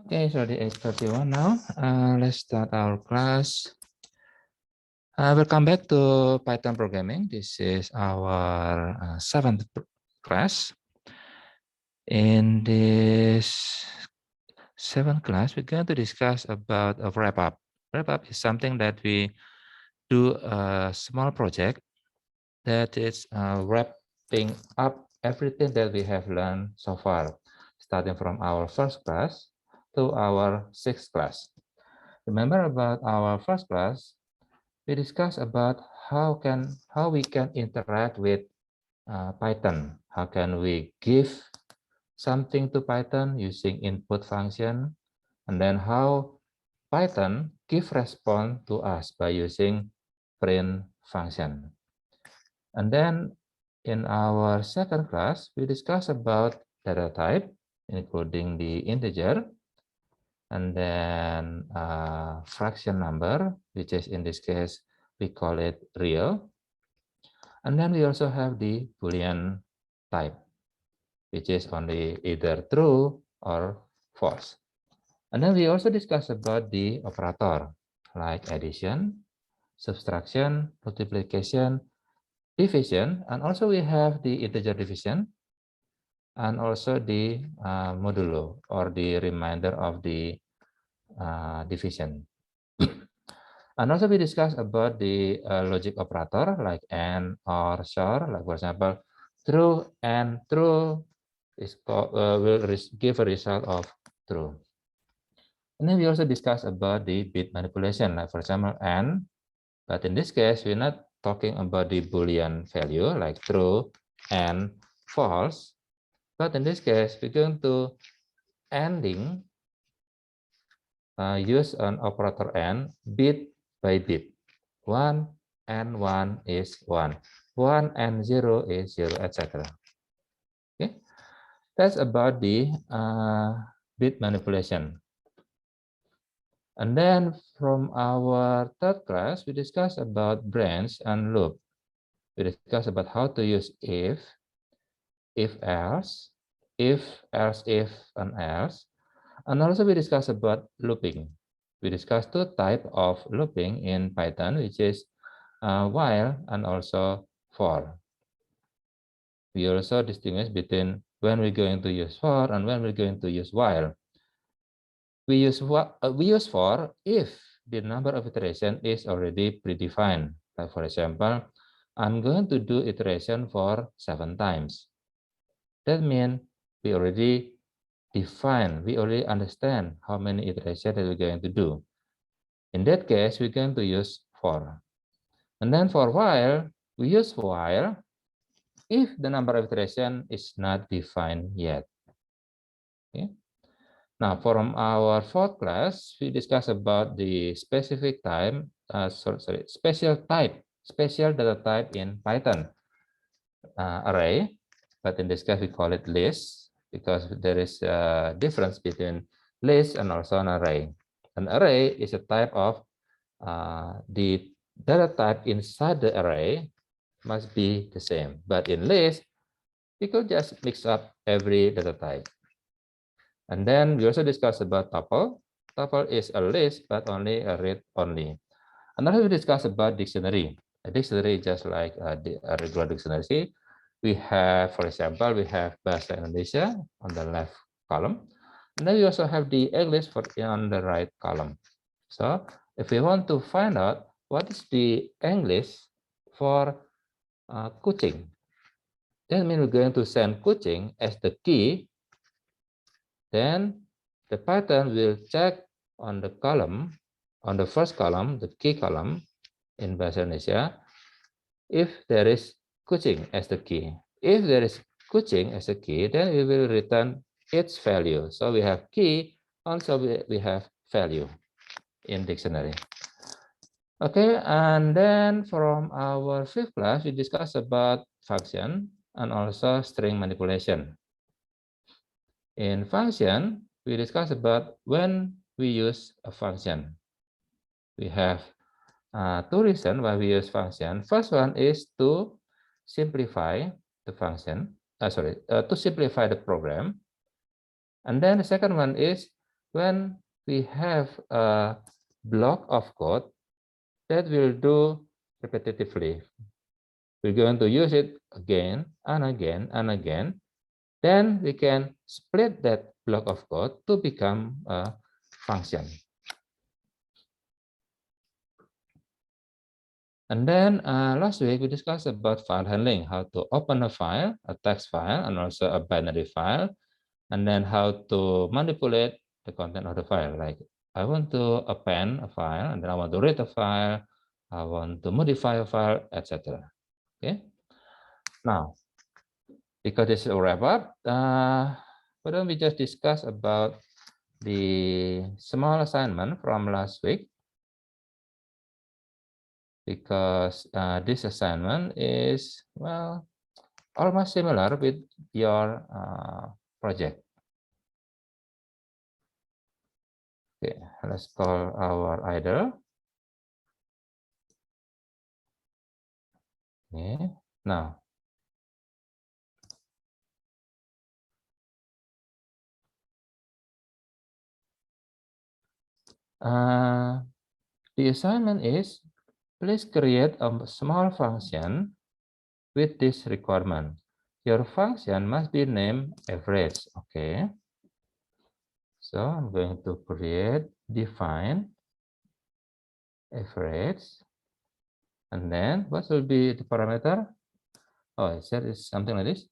Okay, so the 8:31 now. Let's start our class. Welcome back to Python programming. This is our seventh class. In this seventh class, we're going to discuss about a wrap up. Wrap up is something that we do a small project that is wrapping up everything that we have learned so far, starting from our first class to our sixth class. Remember about our first class, we discussed about how we can interact with Python. How can we give something to Python using input function, and then how Python give response to us by using print function. And then in our second class, we discussed about data type, including the integer, and then fraction number, which is in this case, we call it real. And then we also have the Boolean type, which is only either true or false. And then we also discuss about the operator, like addition, subtraction, multiplication, division, and also we have the integer division, and also the modulo, or the remainder of the division. And also we discussed about the logic operator like AND or SOR, like for example, true and true is will give a result of true. And then we also discussed about the bit manipulation, like for example, AND, but in this case, we're not talking about the Boolean value like true and false, but in this case, we're going to ANDing use an operator AND bit by bit. 1 and 1 is 1. 1 and 0 is 0, etc. Okay, that's about the bit manipulation. And then from our third class, we discussed about branch and loop. We discussed about how to use if else, and else. And also we discussed about looping. We discussed two types of looping in Python, which is while and also for. We also distinguish between when we're going to use for and when we're going to use while. We use for if the number of iteration is already predefined. Like for example, I'm going to do iteration for 7 times. That means we already define, we already understand how many iterations that we're going to do. In that case, we're going to use for. And then for while, we use while if the number of iteration is not defined yet. Okay. Now, from our fourth class, we discussed about the specific time, special data type in Python array, but in this case we call it list because there is a difference between list and also an array. An array is a type of the data type inside the array must be the same, but in list we could just mix up every data type. And then we also discussed about tuple. Tuple is a list, but only a read only. Another we discussed about dictionary. A dictionary just like a regular dictionary. We have, for example, we have Bahasa Indonesia on the left column. And then we also have the English on the right column. So if we want to find out what is the English for kucing, that means we're going to send kucing as the key. Then the Python will check on the column, on the first column, the key column in Bahasa Indonesia, if there is kucing as the key. If there is kucing as a key, then we will return its value. So we have key, also we have value in dictionary. Okay, and then from our fifth class, we discussed about function and also string manipulation. In function, we discussed about when we use a function. We have two reasons why we use function. First one is to simplify the function, to simplify the program. And then the second one is when we have a block of code that will do repetitively. We're going to use it again and again and again. Then we can split that block of code to become a function. And then last week we discussed about file handling, how to open a file, a text file, and also a binary file, and then how to manipulate the content of the file. Like I want to append a file, and then I want to read a file, I want to modify a file, etc. Okay. Now, because this is a wrap up, why don't we just discuss about the small assignment from last week? Because this assignment is, well, almost similar with your project. Okay, let's call our idle. Okay, now the assignment is, please create a small function with this requirement. Your function must be named average. Okay, so I'm going to create define average, and then what will be the parameter? Oh, that is something like this.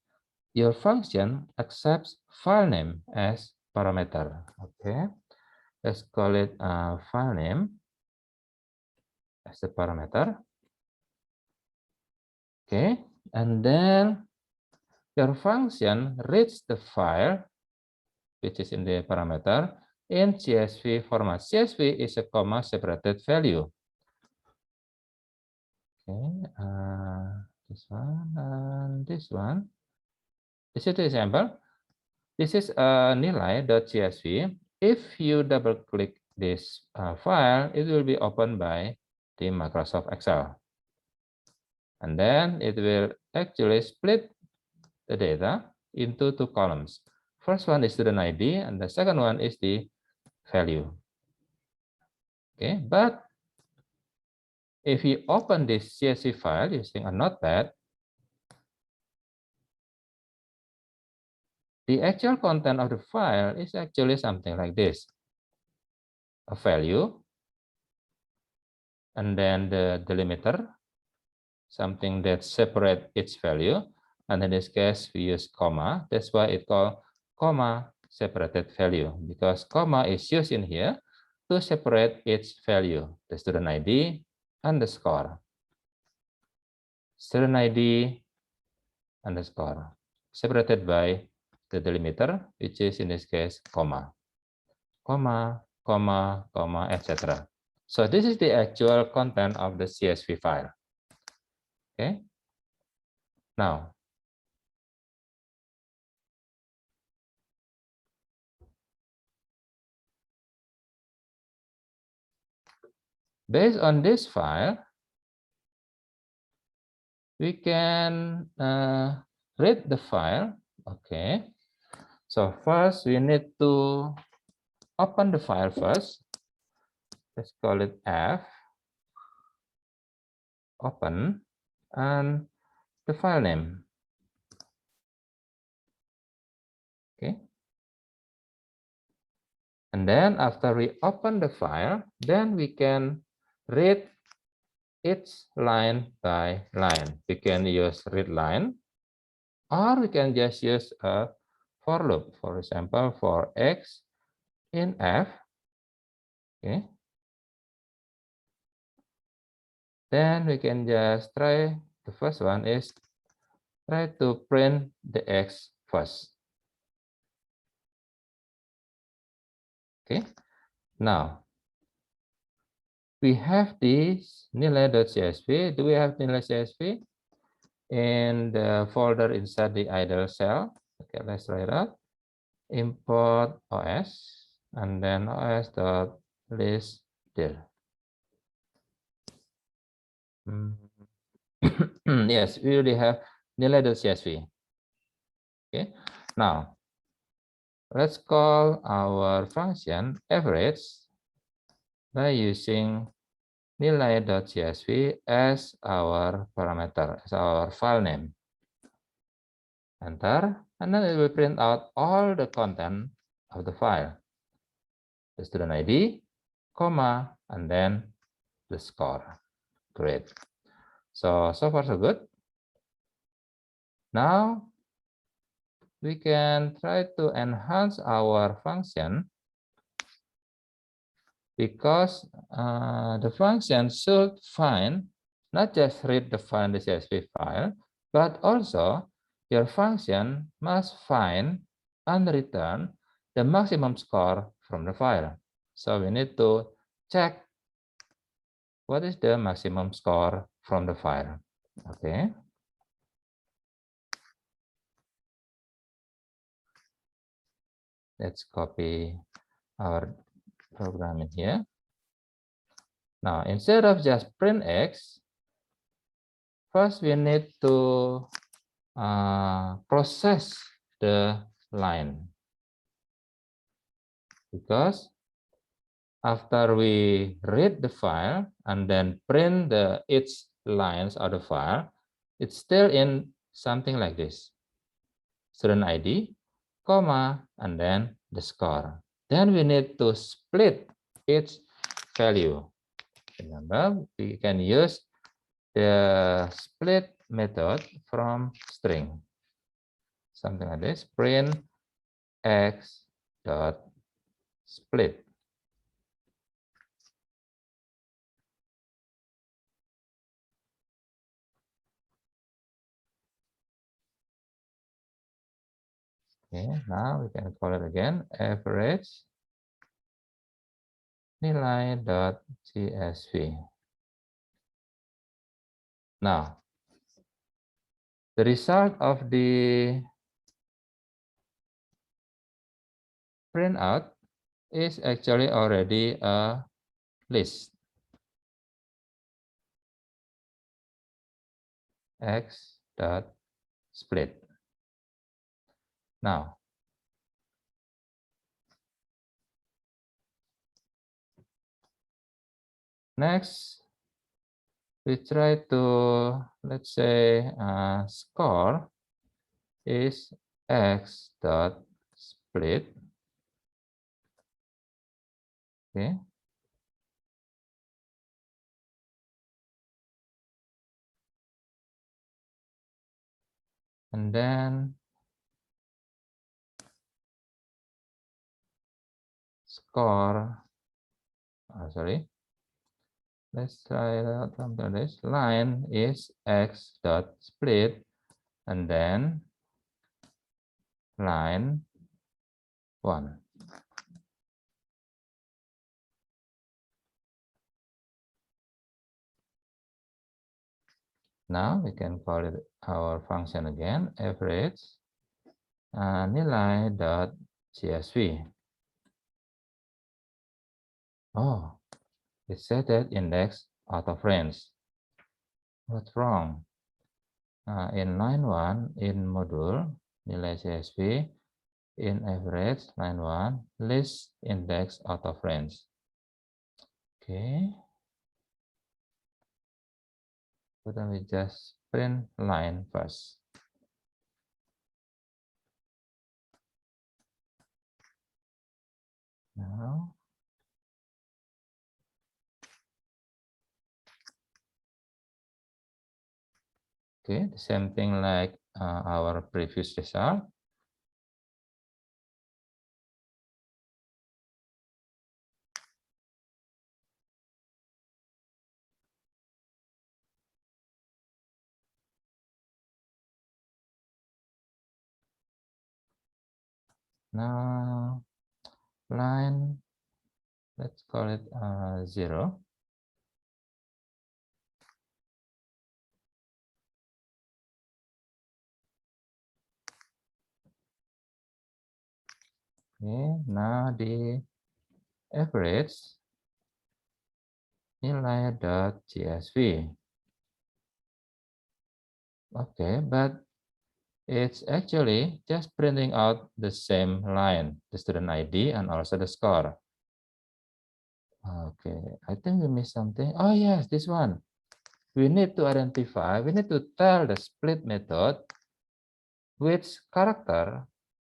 Your function accepts file name as parameter. Okay, let's call it file name as the parameter. Okay, and then your function reads the file which is in the parameter in CSV format. CSV is a comma separated value. Okay, this one and this one. This is the example. This is a nilai.csv. If you double click this file, it will be opened by the Microsoft Excel. And then it will actually split the data into two columns. First one is student ID, and the second one is the value. Okay, but if you open this CSV file using a notepad, the actual content of the file is actually something like this. A value, and then the delimiter, something that separates its value. And in this case, we use comma. That's why it's called comma separated value, because comma is used in here to separate its value, the student ID underscore. Student ID underscore, separated by the delimiter, which is in this case, comma, comma, comma, comma, etc. So this is the actual content of the CSV file. Okay. Now, based on this file, we can read the file. Okay. So first, we need to open the file first. Let's call it F. Open, and the file name. Okay. And then after we open the file, then we can read each line by line. We can use read line, or we can just use a for loop. For example, for X in F. Okay. Then we can just try, the first one is try to print the X first. Okay. Now, we have this nilai.csv. Do we have nilai.csv in the folder inside the idle cell? Okay, let's try that. Import OS, and then os.list dir. Yes, we already have nilai.csv. Okay, now Let's call our function average by using nilai.csv as our parameter, as our file name. Enter, and then it will print out all the content of the file. The student ID, comma, and then the score. Great. So far so good. Now we can try to enhance our function because the function should find, not just read the file in the CSV file, but also your function must find and return the maximum score from the file. So we need to check what is the maximum score from the file. Okay. Let's copy our program in here. Now, instead of just print X, first we need to process the line, because after we read the file and then print each lines of the file, it's still in something like this: student ID, comma, and then the score. Then we need to split each value. Remember, we can use the split method from string. Something like this: print x dot split. Okay, now we can call it again, average nilai dot csv. Now, the result of the printout is actually already a list. X dot split. Now, next, we try to, let's say, score is x dot split. Okay. And then score, sorry, let's try something. This line is x dot split, and then line 1. Now we can call it our function again, average nilai dot csv. Oh, it said that index out of range. What's wrong? In line 1 in module nilai csv, in average line 1 list index out of range. Okay. So then we just print line first. Now, okay, the same thing like our previous result. Now, line, let's call it 0. Okay, now the average nilai.csv. Okay, but It's actually just printing out the same line, the student ID and also the score. Okay, I think we missed something. Oh yes, this one. We need to tell the split method which character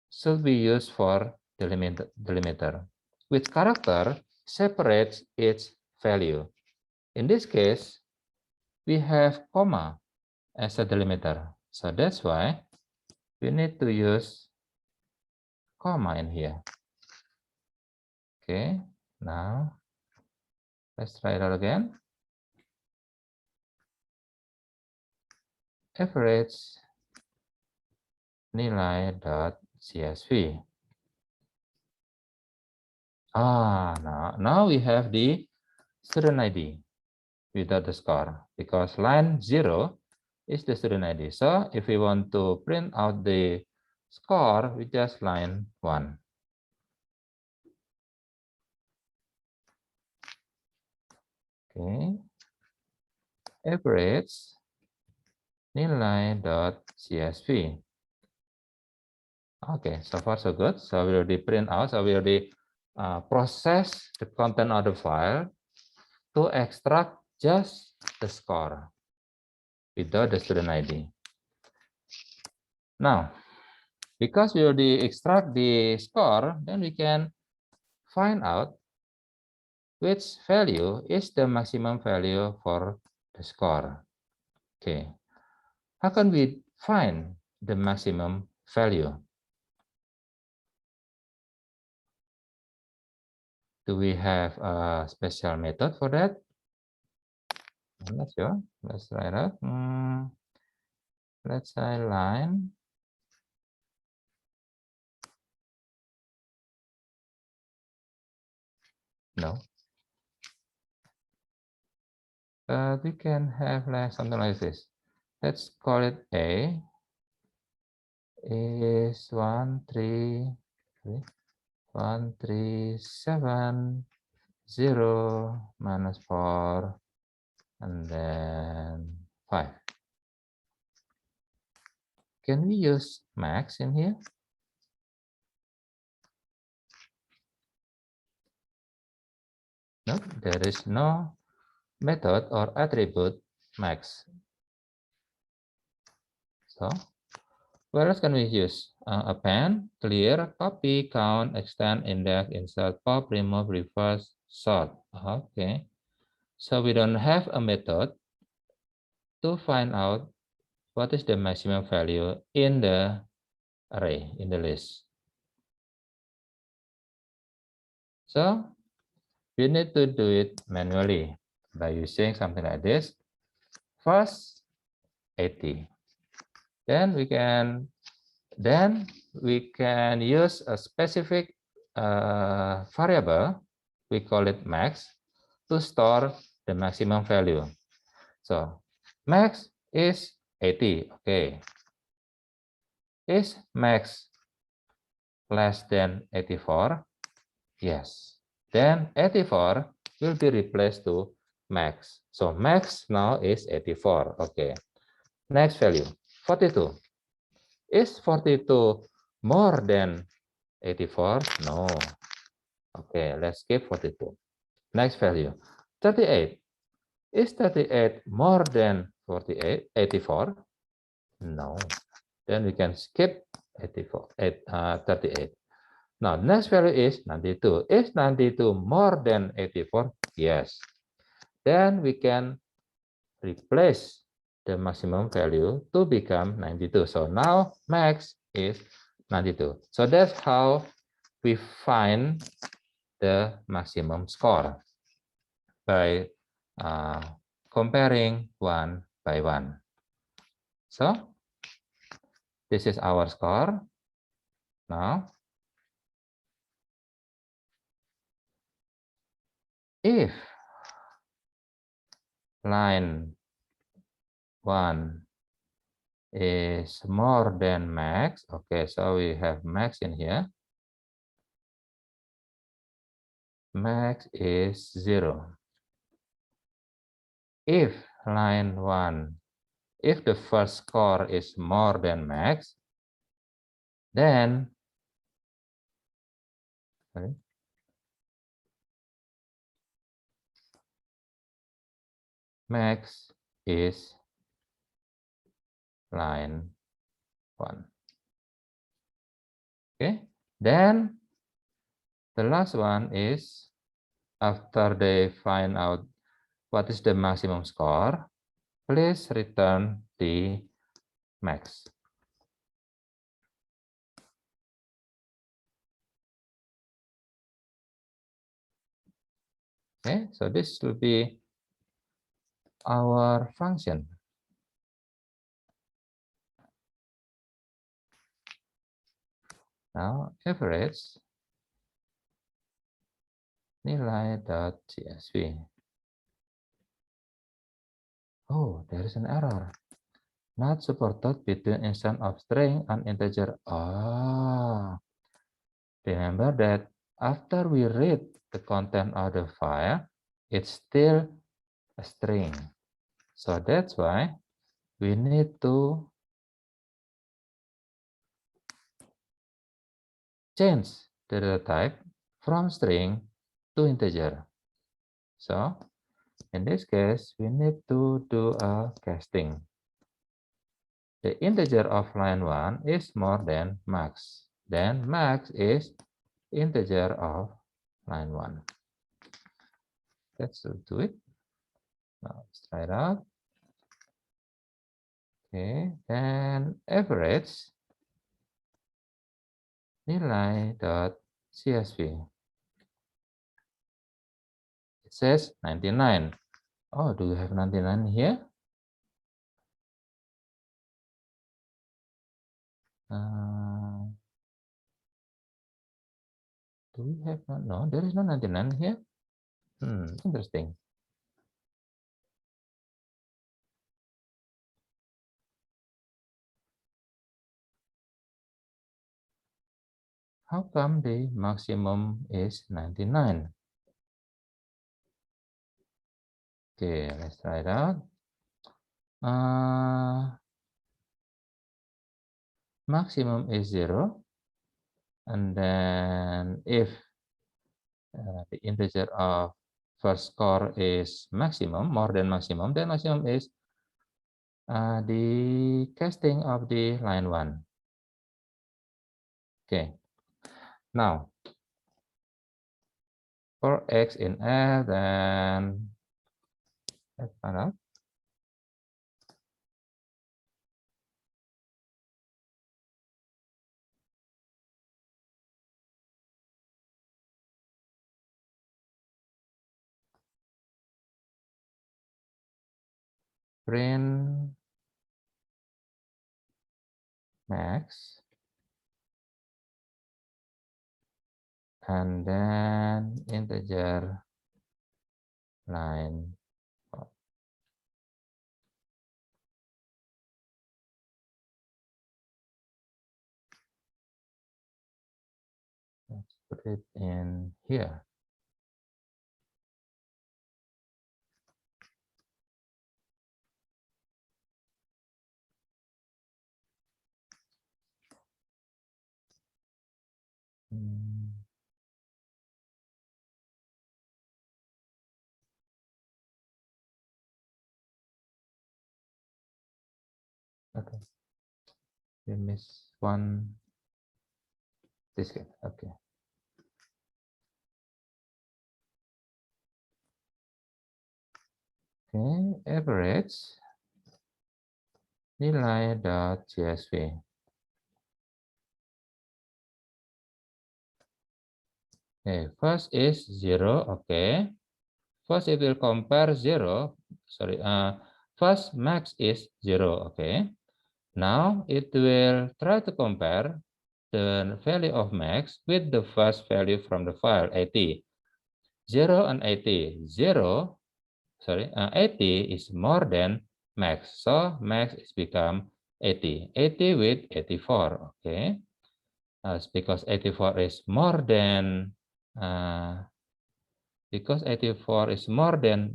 should be used for delimiter. Which character separates its value. In this case, we have comma as a delimiter. So that's why we need to use comma in here. Okay, now let's try it out again. Average nilai.csv. Now we have the student ID without the score because line 0 is the student ID. So if we want to print out the score, we just line 1. Okay, average nilai.csv. Okay, so far so good. So we already print out. So we already process the content of the file to extract just the score without the student ID. Now, because we already extract the score, then we can find out which value is the maximum value for the score. Okay, how can we find the maximum value? Do we have a special method for that? I'm not sure. Let's try that. Let's say line. No. We can have like something like this. Let's call it A is 1 3 1 3 7 0 minus 4 and then 5. Can we use max in here? No, there is no method or attribute max. So what else can we use? Append, clear, copy, count, extend, index, insert, pop, remove, reverse, sort. Okay. So we don't have a method to find out what is the maximum value in the array, in the list. So we need to do it manually by using something like this. First, 80. Then we can use a specific variable, we call it max, to store the maximum value. So max is 80. Okay. Is max less than 84? Yes. Then 84 will be replaced to max. So max now is 84. Okay. Next value, 42. Is 42 more than 84? No. Okay, let's skip 42. Next value, 38. Is 38 more than 84? No. Then we can skip 38. Now, next value is 92. Is 92 more than 84? Yes. Then we can replace the maximum value to become 92. So now max is 92. So that's how we find the maximum score by comparing one by one. So this is our score. Now, if line 1 is more than max, okay, so we have max in here. Max is 0. If line 1, if the first score is more than max, Then, max is line 1. Okay, then the last one is after they find out what is the maximum score, please return the max. Okay, so this will be our function. Now, average nilai.csv. Oh, there is an error. Not supported between instance of string and integer. Ah, remember that after we read the content of the file, it's still a string. So that's why we need to change the data type from string to integer. So in this case, we need to do a casting. The integer of line 1 is more than max. Then max is integer of line 1. Let's do it. Now let's try it out. Okay, then average nilai.csv. It says 99. Oh, do you have 99 here? Do we have no? There is no 99 here. Interesting. How come the maximum is 99? Okay, let's try it out. Maximum is 0. And then if the integer of first score is maximum, more than maximum, then maximum is the casting of the line 1. Okay. Now, for x in L, then let's find out. Print max, and then integer line. Let's put it in here. Okay, we miss one. This guy. Okay. Okay, average nilai.csv. Okay, first is 0. Okay. First it will compare 0. Sorry, first max is 0. Okay. Now it will try to compare the value of max with the first value from the file 80. 0 and 80. 80 is more than max. So max is become 80. 80 with 84. Okay. Because 84 is more than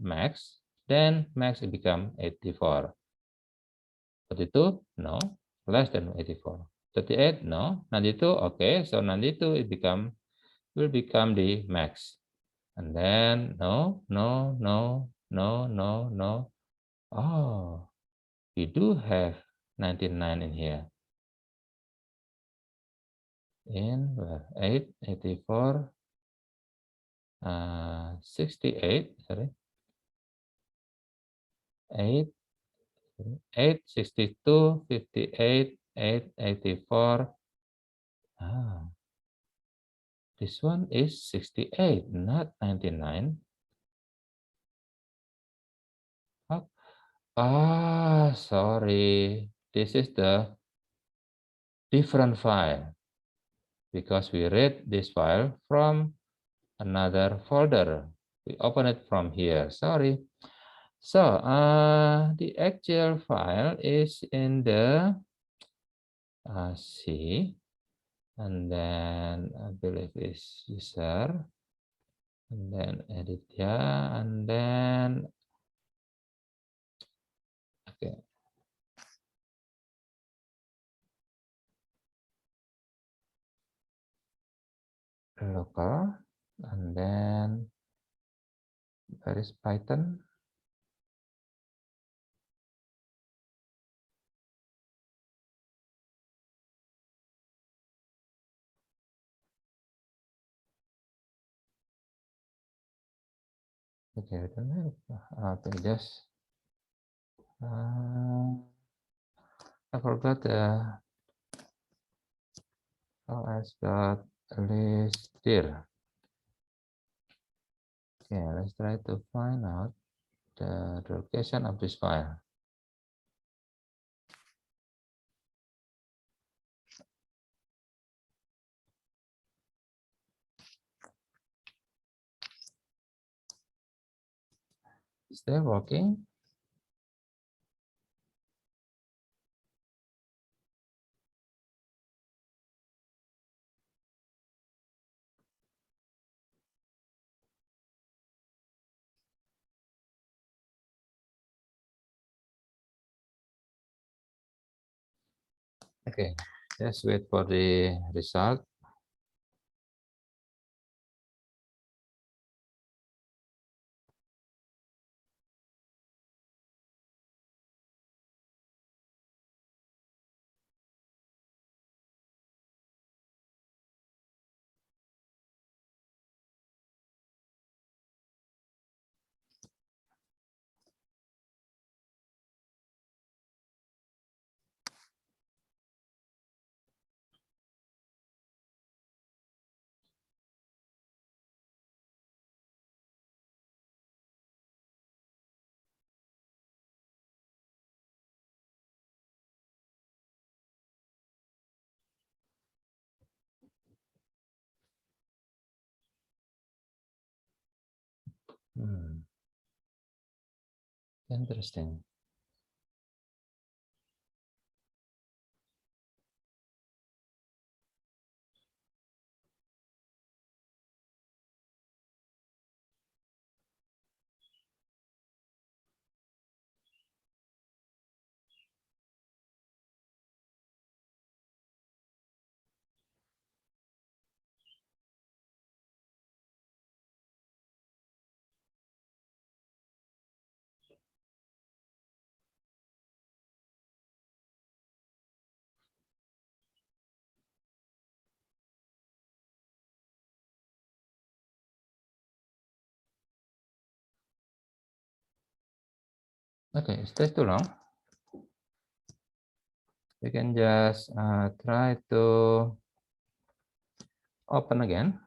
max, then max will become 84. 42? No, less than 84. 38? No. 92? Okay. So 92 will become the max. And then no. Oh, we do have 99 in here. In 8, 84, 68, sorry. 8, 8, 62, 58, 8, 84. This one is 68, not 99. Sorry. This is the different file because we read this file from another folder. We open it from here. Sorry. So the actual file is in the C, and then I believe is user, and then edit ya, and then okay. Local, and then there is Python. Okay, I don't have pages. I forgot ls.list dir. Okay, let's try to find out the location of this file. Is that working? Okay, just wait for the result. Interesting. Okay, it takes too long. We can just try to open again.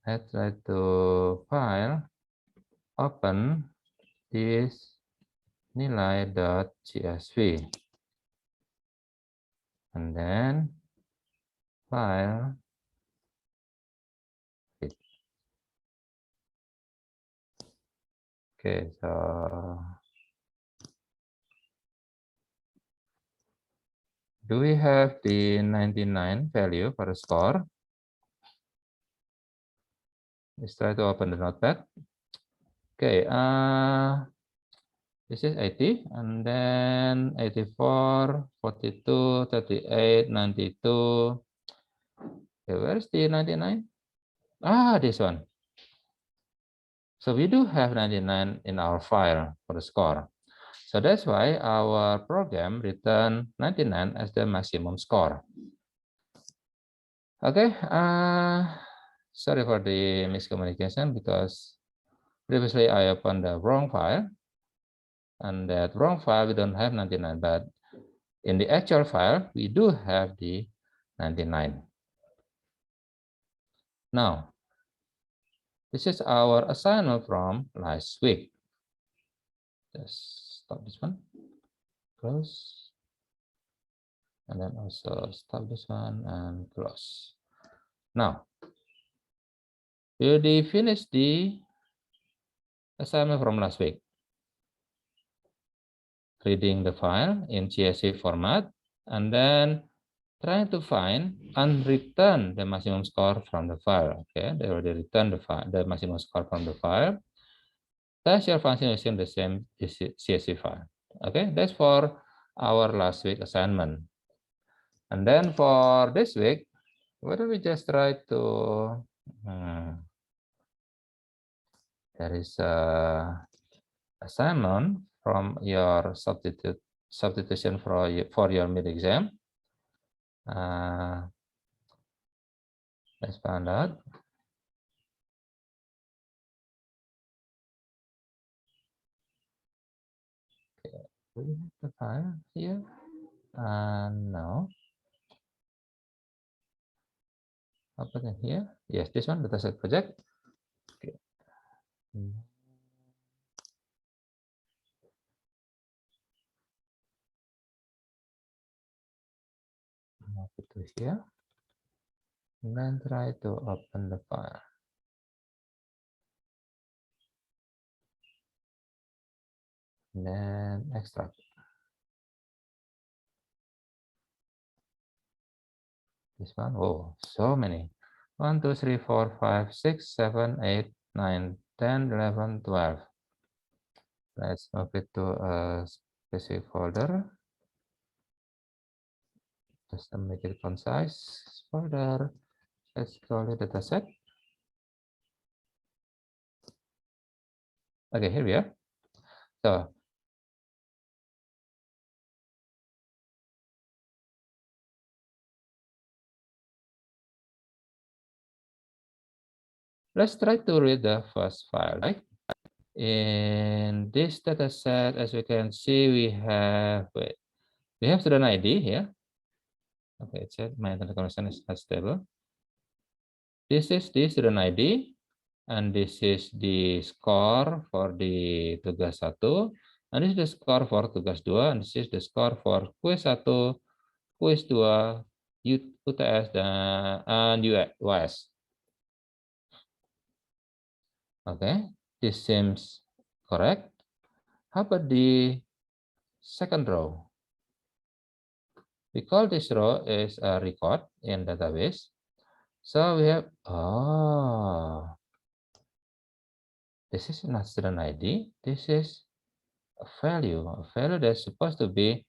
Let's try to file, open this nilai.csv, and then file it. Okay, so do we have the 99 value for the score? Let's try to open the notepad. Okay, This is 80, and then 84, 42, 38, 92. Okay, where's the 99? Ah, this one. So we do have 99 in our file for the score. So that's why our program return 99 as the maximum score. Okay, sorry for the miscommunication because previously I opened the wrong file, and that wrong file we don't have 99, but in the actual file we do have the 99. Now, this is our assignment from last week. Just stop this one, close, and then also stop this one and close. Now, we already finished the assignment from last week. Reading the file in CSV format, and then trying to find and return the maximum score from the file. Okay, they already returned the maximum score from the file. Test your function using the same CSV file. Okay, that's for our last week assignment. And then for this week, why don't we just try to there is a assignment from your substitution for your mid exam. Let's find out. Okay, do we have the file here? No. Open it here. Yes, this one, dataset project. Okay. Move it to here. And then try to open the file. And then extract. This one, oh, so many. 1, 2, 3, 4, 5, 6, 7, 8, 9, 10, 11, 12. Let's move it to a specific folder. Just to make it concise folder. Let's call it dataset. Okay, here we are. So let's try to read the first file, right? In this data set, as we can see, we have student ID here. Okay, it said my internet connection is not stable. This is the student ID, and this is the score for the tugas 1, and this is the score for tugas 2, and this is the score for quiz 1, quiz 2, UTS, and UAS. Okay, this seems correct. How about the second row? We call this row is a record in database. So we have, this is not student ID. This is a value that's supposed to be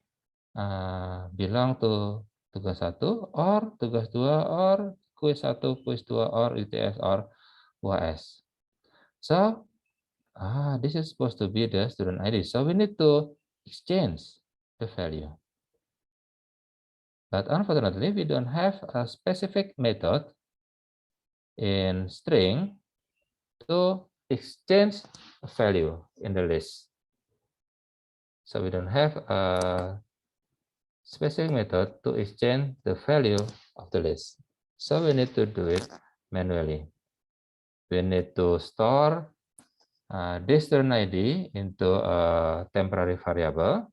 belong to tugas 1 or tugas 2 or quiz 1, quiz 2 or UTS or UAS. So this is supposed to be the student ID. So we need to exchange the value. But unfortunately, we don't have a specific method in string to exchange a value in the list. So we don't have a specific method to exchange the value of the list. So we need to do it manually. We need to store this student ID into a temporary variable.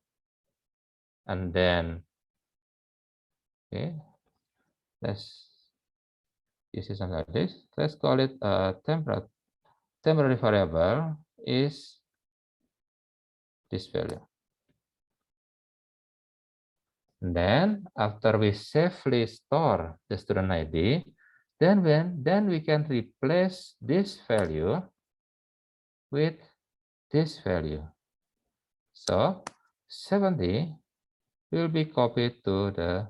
And then, okay, let's use something like this. Let's call it a temporary variable is this value. And then after we safely store the student ID, then we can replace this value with this value. So 70 will be copied to the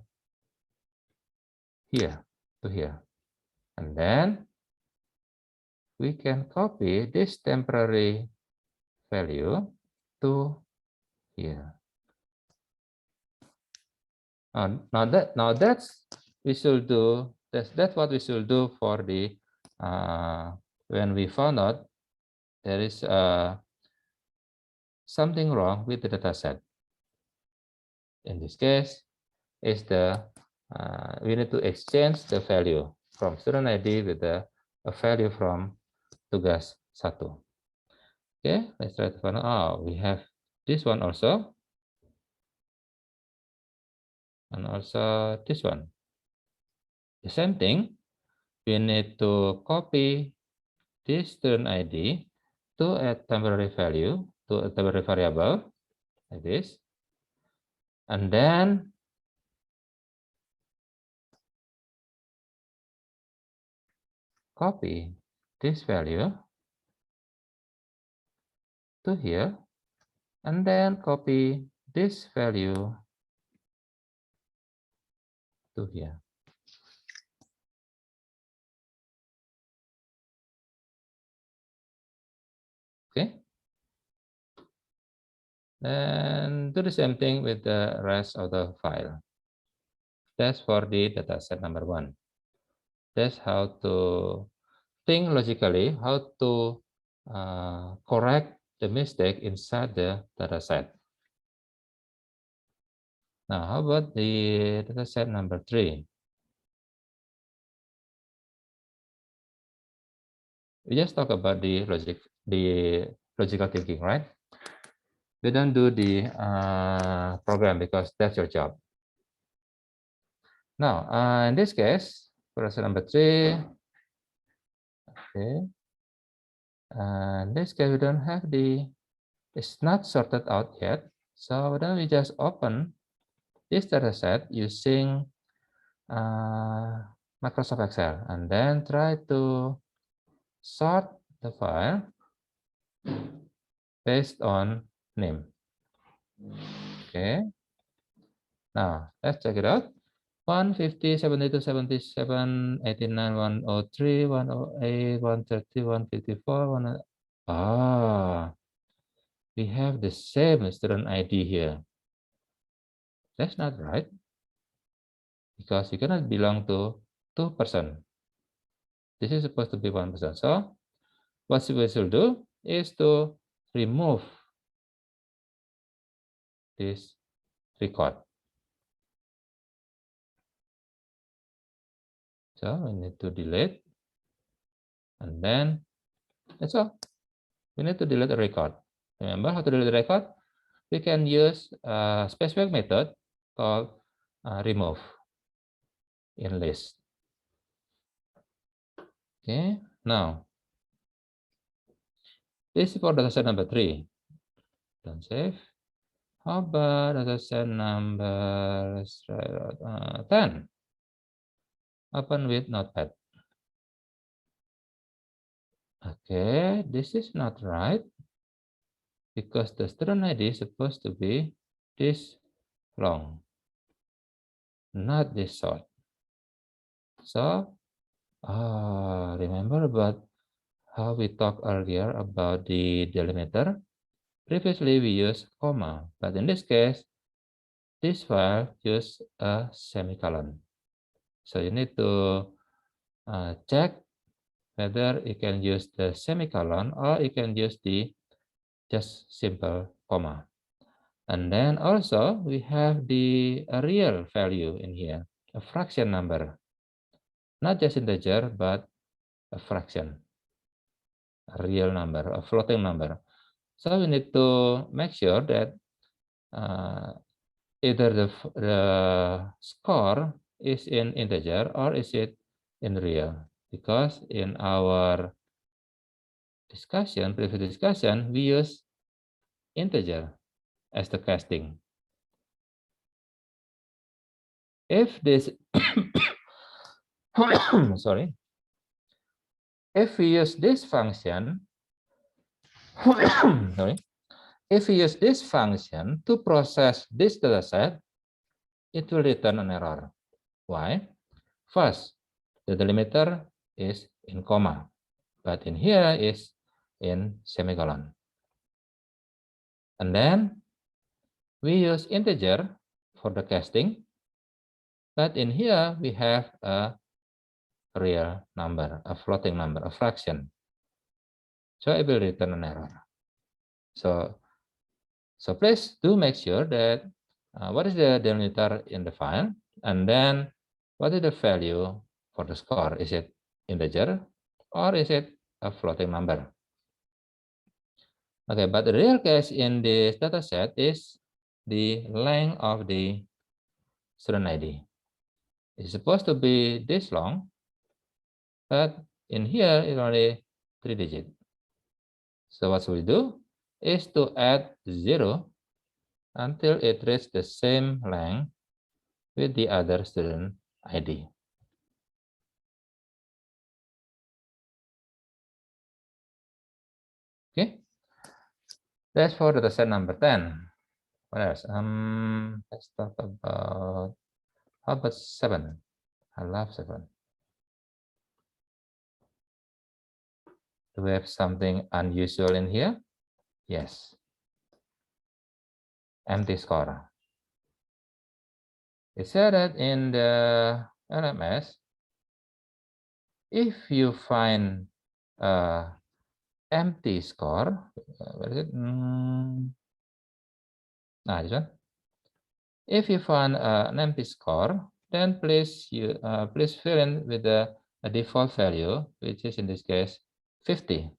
here, to here. And then we can copy this temporary value to here. Now that's we should do. That's what we should do for the when we found out there is something wrong with the data set. In this case, is the we need to exchange the value from student ID with a value from tugas 1. Okay, let's try to find out. Oh, we have this one also, and also this one. The same thing. We need to copy this student ID to a temporary value, to a temporary variable, like this. And then copy this value to here, and then copy this value to here. Okay. And do the same thing with the rest of the file. That's for the dataset number 1. That's how to think logically, how to correct the mistake inside the dataset. Now, how about the dataset number 3? We just talk about the logical thinking, right? We don't do the program because that's your job. Now, in this case, dataset number 3, okay. In this case, we don't have it's not sorted out yet. So then we just open this dataset using Microsoft Excel, and then try to sort the file based on name. Okay. Now let's check it out. 150, 72, 77, 89, 103, 108, 130, 154, we have the same student ID here. That's not right, because you cannot belong to 2%. This is supposed to be 1%. So what we should do is to remove this record. So we need to delete, and then that's all. We need to delete the record. Remember how to delete the record? We can use a specific method called remove in list. Okay, now this is for dataset number 3. Don't save. How about dataset number 10? Open with Notepad. Okay, this is not right, because the student ID is supposed to be this long, not this short. So, remember about how we talked earlier about the delimiter? Previously, we used comma, but in this case, this file used a semicolon. So you need to check whether you can use the semicolon or you can use the just simple comma. And then also we have the real value in here, a fraction number, not just integer, but a fraction, a real number, a floating number. So we need to make sure that either the score is in integer or is it in real, because in our previous discussion, we use integer as the casting. If this, sorry, if we use this function, sorry, If we use this function to process this data set, it will return an error. Why? First, the delimiter is in comma, but in here is in semicolon. And then we use integer for the casting, but in here we have a real number, a floating number, a fraction. So it will return an error. So please do make sure that what is the delimiter in the file, and then what is the value for the score? Is it integer or is it a floating number? Okay, but the real case in this data set is the length of the student ID. It's supposed to be this long, but in here it's only 3 digits. So what we do is to add 0 until it reaches the same length with the other student ID. Okay, that's for dataset number 10. What else? Let's talk about, how about 7? I love 7. Do we have something unusual in here? Yes. Empty score. It said that in the LMS, if you find empty score, where is it? This one. If you find an empty score, then please fill in with a default value, which is in this case 50.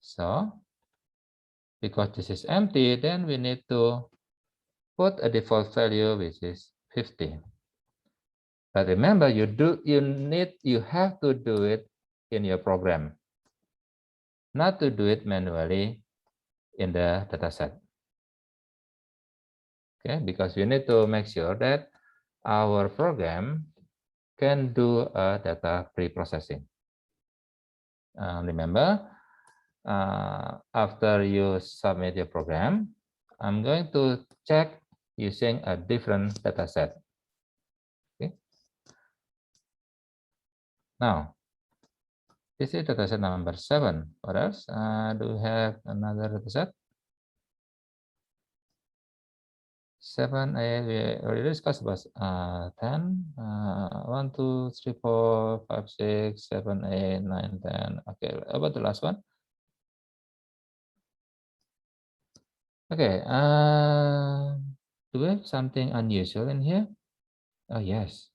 So because this is empty, then we need to put a default value which is 50. But remember, you have to do it in your program, not to do it manually in the dataset. Okay, because we need to make sure that our program can do a data pre-processing. Remember, after you submit your program, I'm going to check using a different data set. Okay. Now, this is data set number 7. What else? Do we have another data set? 7, we already discussed about 10. 1, 2, 3, 4, 5, 6, 7, 8, 9, 10. Okay, about the last one. Okay, do we have something unusual in here? Oh, yes.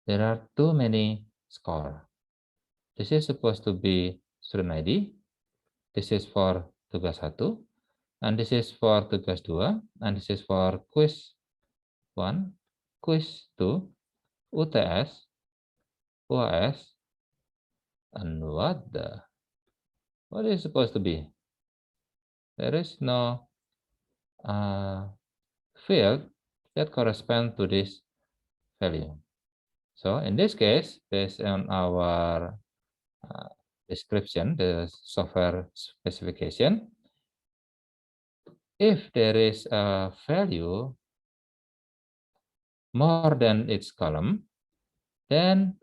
There are too many scores. This is supposed to be student ID. This is for tugas 1, and this is for tugas 2, and this is for quiz 1, quiz 2, UTS, UAS, and what is it supposed to be? There is no field that corresponds to this value. So in this case, based on our description, the software specification, if there is a value more than its column, then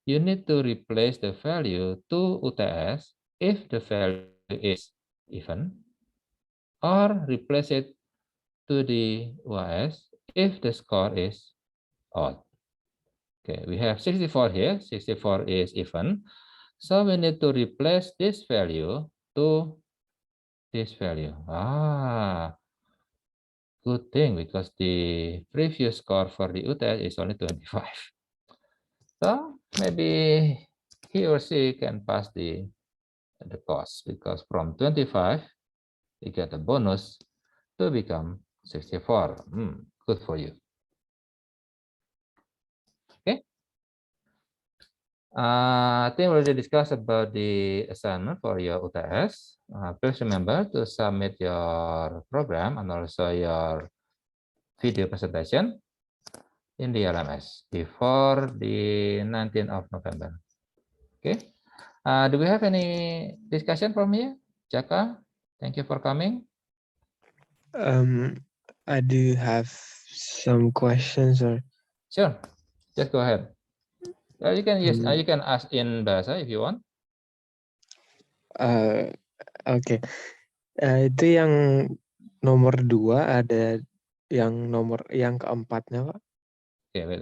you need to replace the value to UTS if the value is even, or replace it to the UAS if the score is odd. Okay, we have 64 here. 64 is even. So we need to replace this value to this value. Good thing, because the previous score for the UTS is only 25. So maybe he or she can pass the course, because from 25, you get a bonus to become 64. Good for you. Okay. I think we already discussed about the assignment for your UTS. Please remember to submit your program and also your video presentation in the LMS before the 19th of November. Okay. Do we have any discussion from here? Jaka, thank you for coming. I do have some questions, or Sure, just go ahead. You can use, um, you can ask in bahasa if you want. oke. Itu yang nomor 2 ada yang keempatnya, Pak. Okay, wait.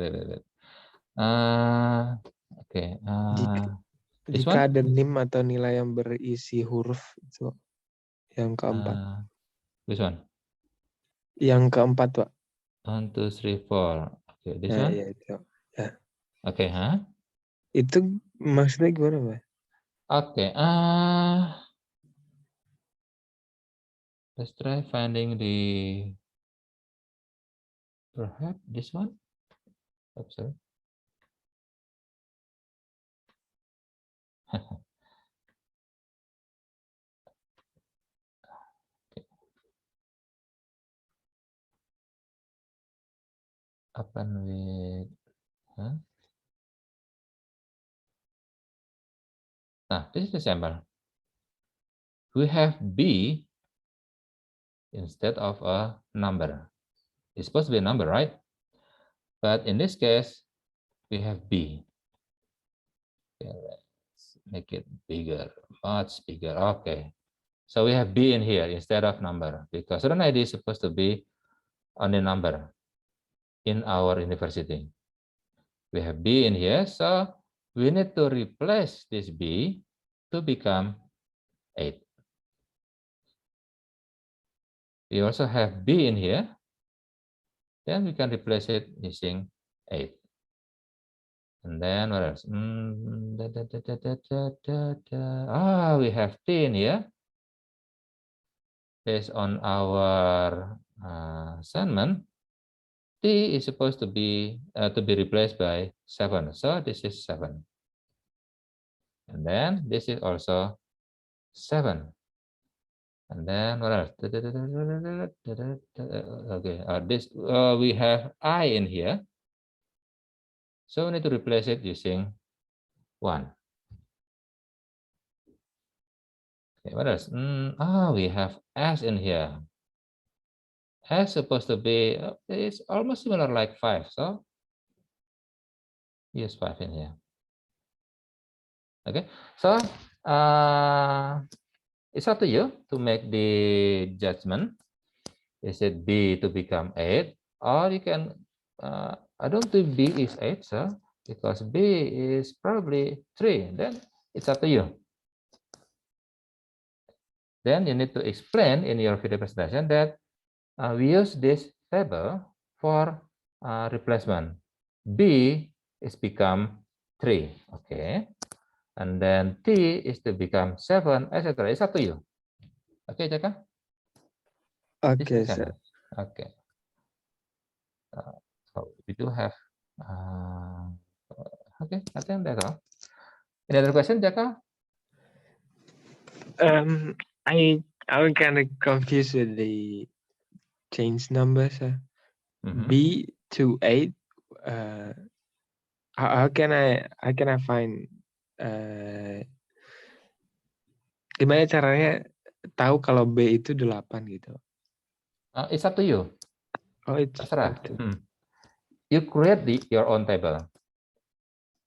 Okay. This Jika one? ada NIM atau nilai yang berisi huruf itu yang keempat. This one? Yang keempat, Pak. 1, 2, 3, 4. Okay, this Nah, one? ya itu. Ya. Okay, Itu maksudnya gimana, Pak? Okay. Let's try finding the perhaps this one. Oops, sorry. Open with this is the sample. We have B instead of a number. It's supposed to be a number, right? But in this case, we have B. Okay, let's make it bigger, much bigger. Okay. So we have B in here instead of number because student ID is supposed to be only number in our university. We have B in here, so we need to replace this B to become 8. We also have B in here, then we can replace it using 8. And then what else? We have T in here. Based on our assignment, T is supposed to be replaced by 7. So this is 7. And then this is also 7. And then what else? Okay, we have I in here. So we need to replace it using 1. Okay, what else? We have S in here. S supposed to be, it's almost similar like 5. So use 5 in here. Okay, so it's up to you to make the judgment. Is it B to become 8? Or you can, I don't think B is 8, so because B is probably 3, then it's up to you. Then you need to explain in your video presentation that we use this table for replacement. B is become 3, okay? And then T is to become 7, etc. It's up to you. Okay, Jaka? Oke, sir. Okay. So we do have. Okay, I think that's all. Any other question, Jaka? I'm kind of confused with the change number, sir. B to 8. How can I find? Gimana caranya tahu kalau B itu 8 gitu? It's up to you. Oh, it's Terserah. You create your own table.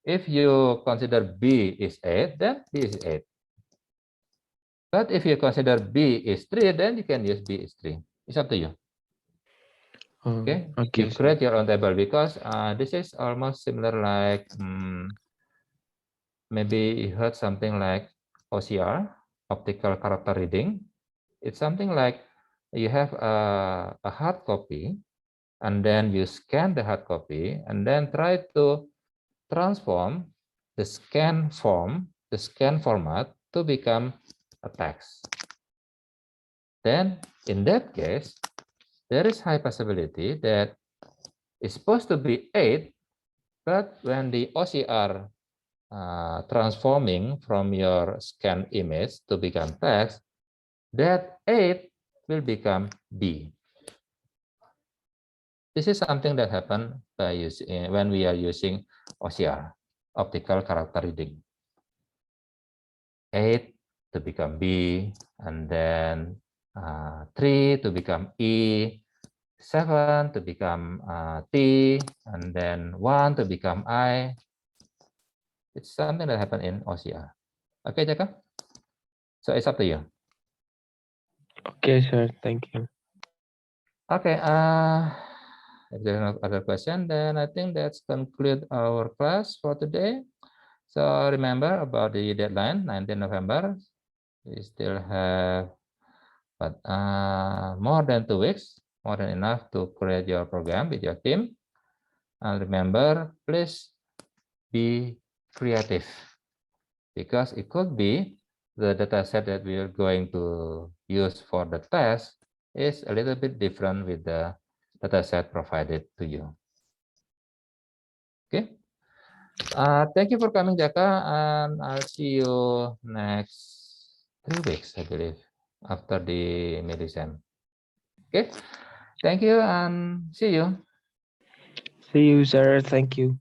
If you consider B is 8, then B is 8. But if you consider B is 3, then you can use B is 3. It's up to you. Okay. You create your own table because this is almost similar like maybe you heard something like OCR, optical character reading. It's something like you have a hard copy and then you scan the hard copy and then try to transform the scan format to become a text. Then in that case, there is high possibility that it's supposed to be 8, but when the OCR transforming from your scan image to become text, that 8 will become B. This is something that happens by using when we are using OCR, optical character reading. 8 to become B, and then 3 to become E, 7 to become T, and then 1 to become I. It's something that happened in OCR. Okay, Jaka? So it's up to you. Okay, sir. Thank you. Okay. If there are no other question, then I think that's conclude our class for today. So remember about the deadline, 19 November. We still have more than 2 weeks, more than enough to create your program with your team. And remember, please be creative, because it could be the data set that we are going to use for the test is a little bit different with the data set provided to you. Okay. Thank you for coming, Jaka, and I'll see you next 3 weeks, I believe, after the medicine. Okay. Thank you and see you. See you, sir. Thank you.